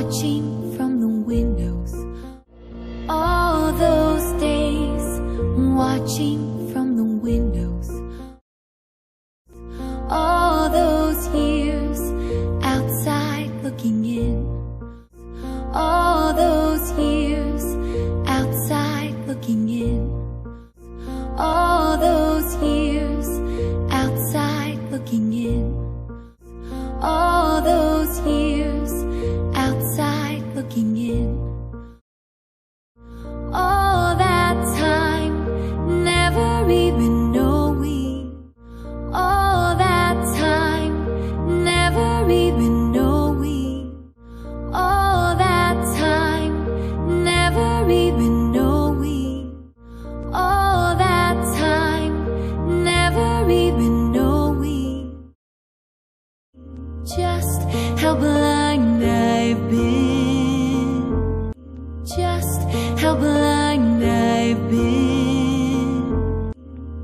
watching from the windows. All those days watching from the windows. All those years outside looking in. All those years outside looking in. All those years outside looking in. All those years outside looking in. All that time never even knowing. All that time never even knowing. All that time never even knowing. All that time never even knowing. Just how blind I've been. Just how blind I've been.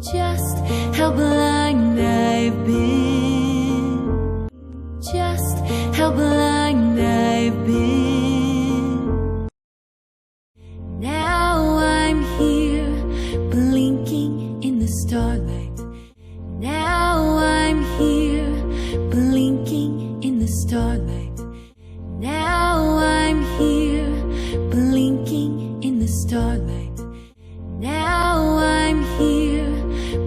Just how blind I've been. Just how blind I've been. Now I'm here, blinking in the starlight. Now I'm here, blinking in the starlight. Now I'm here, blinking in the starlight. Now I'm here,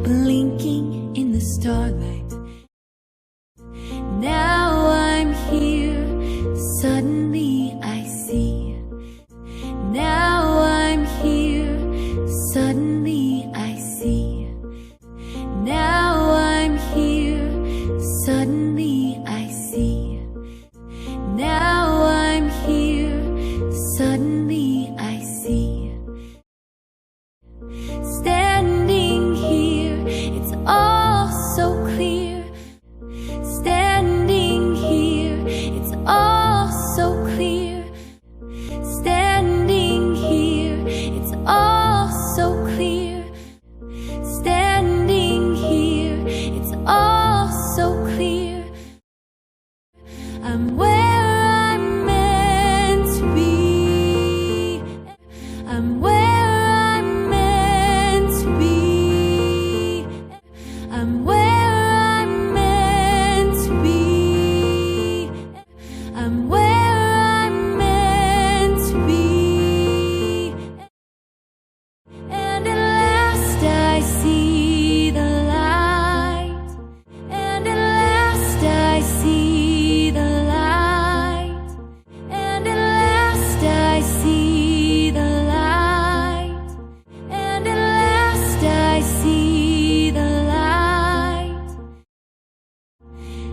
blinking in the starlight. Now I'm here, suddenly I see. Now I'm here, suddenly I see. Now I'm here, suddenly I see. Now I'm here, suddenly I see. Standing here, it's all so clear. Standing here, it's all so clear. Standing here, it's all so clear. Standing here, it's all so clear. I'm where I'm meant to be. I'm where I'm meant to be. I'm where I'm meant to be. I'm where I'm meant to be. And at last I see the light. And at last I see the light. And at last I see the light. And at last I see the light.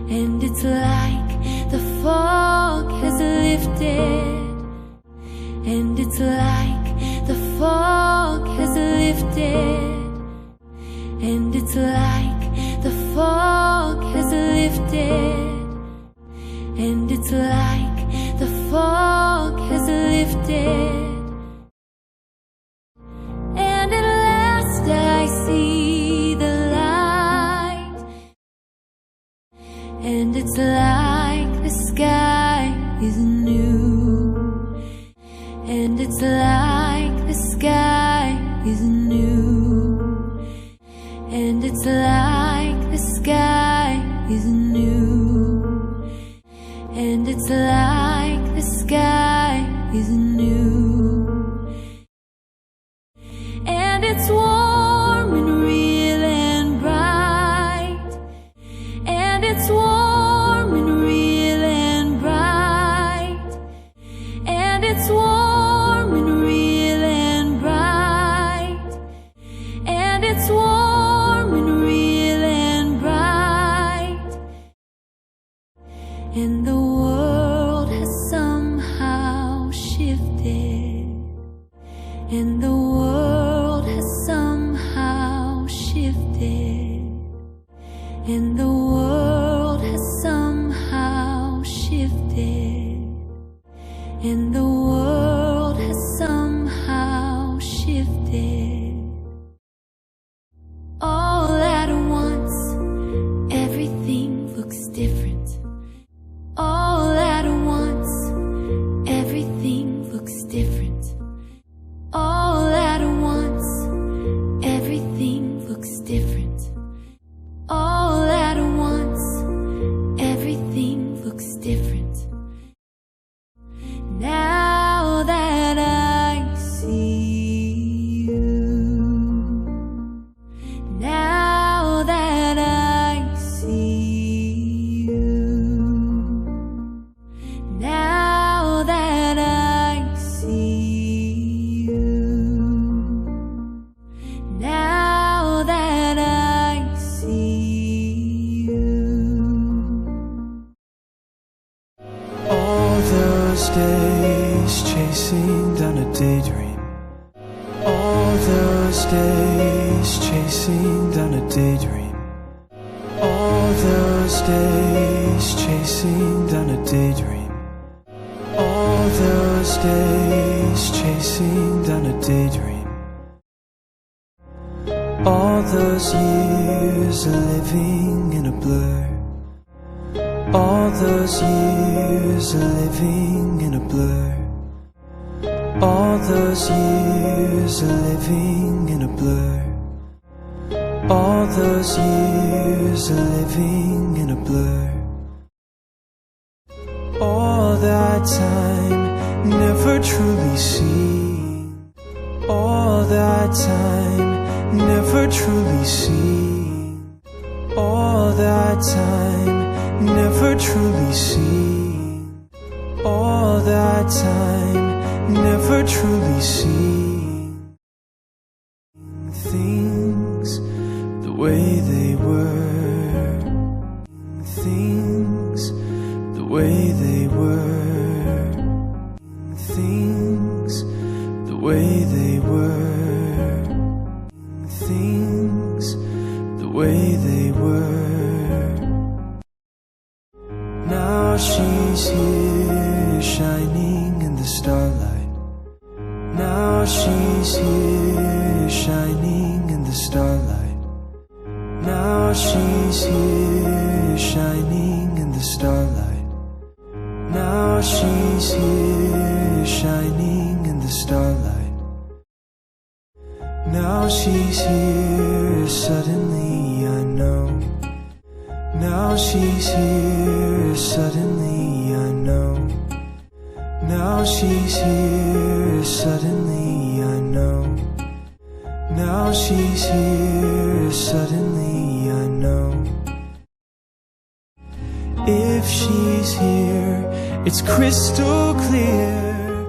And it's like the fog has lifted. And it's like the fog has lifted. And it's like the fog has lifted. And it's like the fog has lifted. And at last I see the light. And it's like the sky is new. And it's like the sky is new. And it's like the sky is new. And it's like the sky is new. And it's warm and real and bright. And it's warm and real and bright. And it's warm and real and bright. And it's warm and real and bright. And the world has somehow shifted. And the world has somehow shifted. And the world has somehow shifted. And the world has somehow shifted. All at once, everything looks different. All at once, days chasing down a daydream. All those days chasing down a daydream. All those days chasing down a daydream. All those days chasing down a daydream. All those years are living in a blur. All those years are living in a blur. All those years are living in a blur. All those years are living in a blur. All that time never truly seen. All that time never truly seen. All that time never truly seen. All that time never truly seen. Things the way they were. Things the way they were. Things the way they were. Things the way they were. Now she's here shining in the starlight. Now she's here shining in the starlight. Now she's here shining in the starlight. Now she's here shining in the starlight. Now she's here suddenly I know. Now she's here suddenly I know. Now she's here suddenly I know. Now she's here suddenly I know. If she's here, it's crystal clear.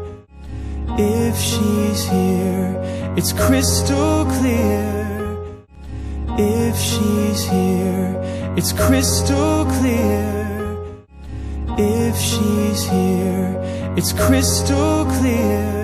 If she's here, it's crystal clear. If she's here, it's crystal clear. If she's here, it's crystal clear.